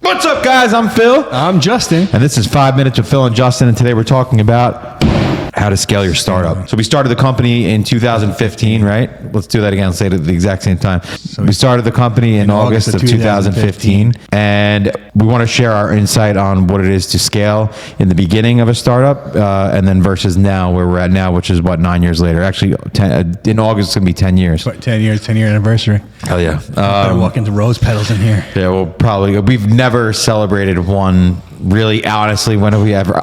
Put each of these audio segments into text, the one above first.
What's up, guys? I'm Phil. I'm Justin. And this is 5 Minutes with Phil and Justin. And today we're talking about how to scale your startup. So we started the company in 2015, right? Let's do that again. Let's say it at the exact same time. We started the company in August of 2015. And we want to share our insight on what it is to scale in the beginning of a startup and then versus now, where we're at now, which is what, 9 years later. Actually, in August, it's going to be 10 years. 10 year anniversary. Hell yeah. Better walk into rose petals in here. Yeah, well, probably. We've never celebrated one. Really, honestly, when have we ever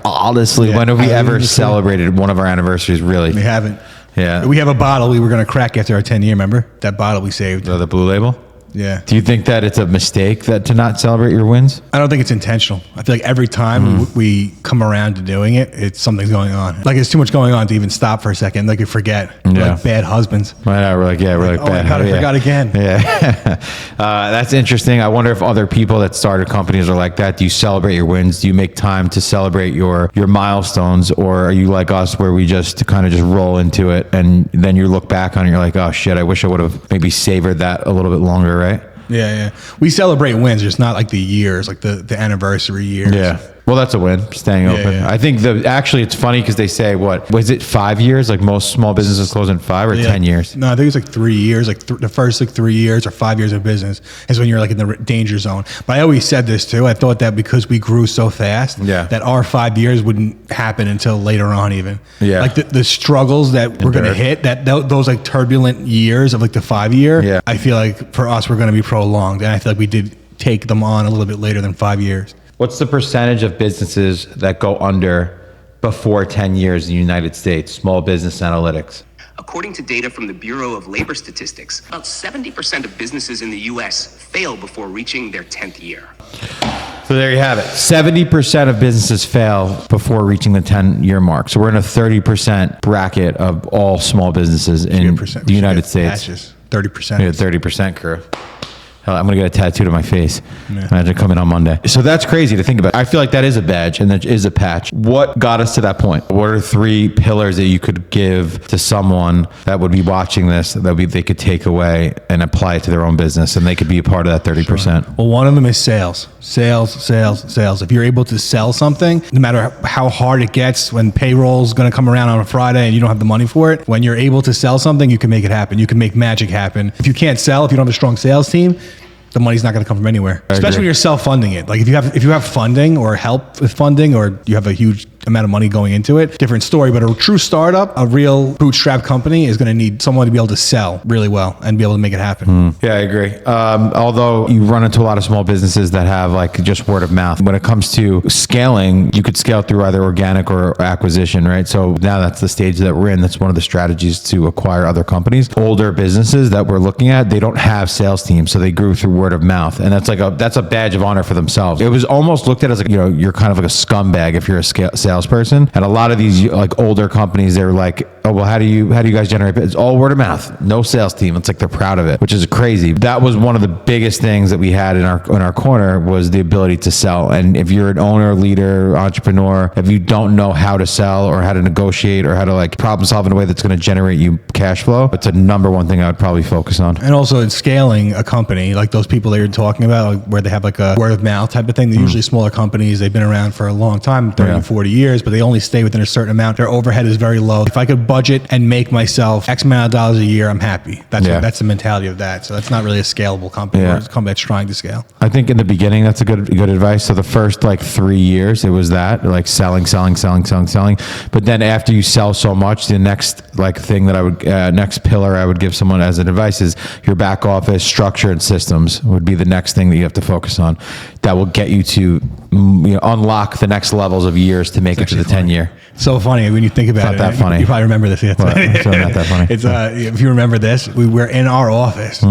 celebrated one of our anniversaries? Really, We haven't. Yeah. We have a bottle we were going to crack after our 10 year, remember? That bottle we saved. The Blue Label. Yeah. Do you think that it's a mistake to not celebrate your wins? I don't think it's intentional. I feel like every time we come around to doing it, it's something's going on. Like, it's too much going on to even stop for a second. Like, you forget. Yeah. Like bad husbands. Right, we're like Oh bad. my God, I forgot again. Yeah. That's interesting. I wonder if other people that started companies are like that. Do you celebrate your wins? Do you make time to celebrate your milestones? Or are you like us where we just kind of just roll into it and then you look back on it and you're like, oh shit, I wish I would have maybe savored that a little bit longer, right? Yeah. We celebrate wins, just not like the years, like the anniversary years. Yeah. Well, that's a win, staying open. Yeah. I think actually it's funny because they say, what was it, 5 years? Like most small businesses close in 5 or 10 years? No, I think it's like 3 years, like the first like 3 years or 5 years of business is when you're like in the danger zone. But I always said this too. I thought that because we grew so fast, that our 5 years wouldn't happen until later on even. Yeah. Like the struggles that we're going to hit, those like turbulent years of like the 5 year, Yeah. I feel like for us, we're going to be prolonged. And I feel like we did take them on a little bit later than 5 years. What's the percentage of businesses that go under before 10 years in the United States? Small business analytics. According to data from the Bureau of Labor Statistics, about 70% of businesses in the U.S. fail before reaching their 10th year. So there you have it. 70% of businesses fail before reaching the 10-year mark. So we're in a 30% bracket of all small businesses in the United States. Patches, 30%. Yeah, 30% crew. Hell, I'm going to get a tattoo to my face. Yeah. Imagine coming on Monday. So that's crazy to think about. I feel like that is a badge and that is a patch. What got us to that point? What are 3 pillars that you could give to someone that would be watching this that they could take away and apply it to their own business and they could be a part of that 30%? Sure. Well, one of them is sales. Sales. If you're able to sell something, no matter how hard it gets, when payroll's going to come around on a Friday and you don't have the money for it, when you're able to sell something, you can make it happen. You can make magic happen. If you can't sell, if you don't have a strong sales team, the money's not going to come from anywhere, especially when you're self-funding it. Like if you have funding or help with funding, or you have a huge amount of money going into it, different story. But a true startup, a real bootstrap company is going to need someone to be able to sell really well and be able to make it happen. Yeah, I agree. Although you run into a lot of small businesses that have like just word of mouth. When it comes to scaling, you could scale through either organic or acquisition, right? So now that's the stage that we're in. That's one of the strategies to acquire other companies. Older businesses that we're looking at, they don't have sales teams, so they grew through word of mouth, and that's a badge of honor for themselves. It was almost looked at as like, you're kind of like a scumbag if you're a salesperson. And a lot of these like older companies, they're like, oh well, how do you guys generate? It's all word of mouth, no sales team. It's like they're proud of it, which is crazy. That was one of the biggest things that we had in our corner was the ability to sell. And if you're an owner, leader, entrepreneur, if you don't know how to sell or how to negotiate or how to like problem solve in a way that's going to generate you cash flow, it's a number one thing I would probably focus on. And also in scaling a company, like those people that you're talking about, like where they have like a word of mouth type of thing, they're usually smaller companies. They've been around for a long time, 30, 40 years, but they only stay within a certain amount. Their overhead is very low. If I could budget and make myself X amount of dollars a year, I'm happy. That's the mentality of that. So that's not really a scalable company. Or it's a company that's trying to scale. I think in the beginning, that's a good advice. So the first like 3 years, it was that like selling. But then after you sell so much, the next like thing that I would, next pillar I would give someone as an advice is your back office structure and systems would be the next thing that you have to focus on. That will get you to unlock the next levels of years to make it to the 10-year. So funny when you think about it. Not that funny. You probably remember this. It's not that funny. It's if you remember this, we were in our office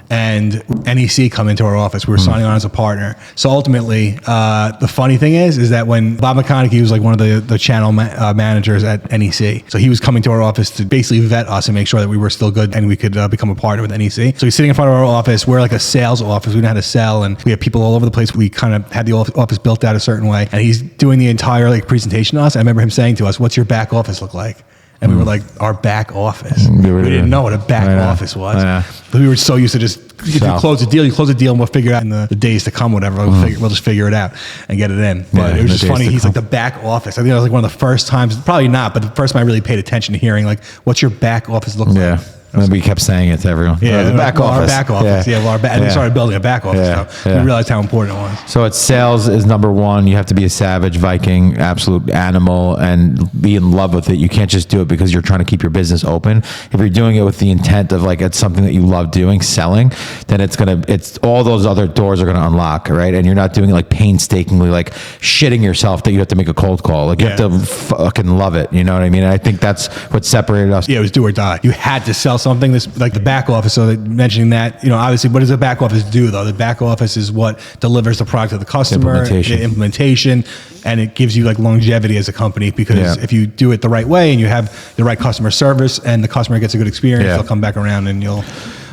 and NEC come into our office. We were signing on as a partner. So ultimately, the funny thing is that when Bob McConaughey was like one of the channel managers at NEC, so he was coming to our office to basically vet us and make sure that we were still good and we could become a partner with NEC. So he's sitting in front of our office. We're like a sales office. We know how to sell, and we have people all over the place. We kind of had the office built out a certain way, and he's doing the entire like presentation to us. I remember him saying to us, "What's your back office look like?" And we were like, our back office. We We didn't know what a back I know. office was. I know. But we were so used to just, if you Sell. close a deal, and we'll figure it out in the days to come, whatever. We'll just figure it out and get it in. But Yeah, it was the just days funny. to He's come. like the back office. I think that was like one of the first times, probably not, but the first time I really paid attention to hearing like, what's your back office look Yeah. like? And we kept saying it to everyone. Yeah, the back well, office. Our back office. Yeah, well, and we started building a back office. Yeah, So yeah. we realized how important it was. So it's sales is number one. You have to be a savage Viking, absolute animal, and be in love with it. You can't just do it because you're trying to keep your business open. If you're doing it with the intent of like it's something that you love doing, selling, then it's all those other doors are gonna unlock, right? And you're not doing it like painstakingly, like shitting yourself that you have to make a cold call. Like you have Yeah. to fucking love it. You know what I mean? And I think that's what separated us. Yeah, it was do or die. You had to sell something. This like the back office. So that mentioning that, obviously, what does the back office do though? The back office is what delivers the product to the customer, Implementation. the implementation, and it gives you like longevity as a company because Yeah. if you do it the right way and you have the right customer service and the customer gets a good experience, Yeah. they'll come back around and you'll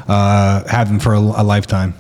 have them for a lifetime.